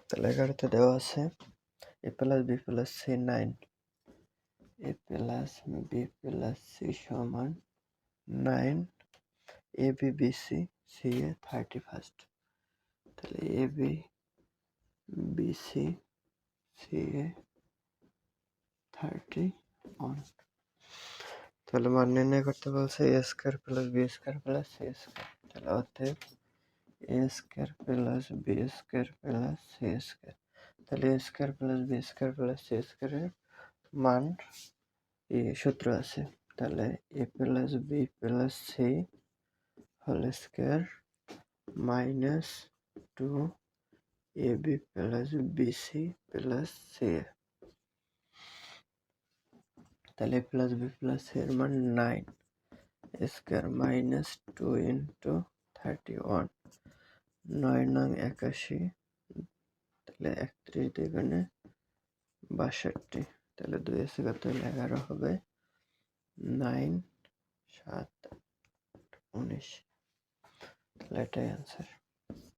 তাহলে 11তে দেওয়া আছে a plus b plus c 9, a plus b plus c সমান 9, a b b c c A 31st, তাহলে a b b c c এ 31। তাহলে মান নির্ণয় করতে বলছে a square plus b square plus c square, তাহলে অতএব a square plus b square plus c square, তাহলে a square plus b square plus c স্কয়ারের মান সূত্র আছে, তাহলে a plus b plus c whole square minus 2ab plus bc plus c, তাহলে a plus b plus c এর মান 9 square minus 2 into 31, 9 নং 81, তাহলে 31 দুগুণে 62, তাহলে 2 আছে কত হলে 11 হবে, 9 7 19, তাহলে এটাই অ্যান্সার।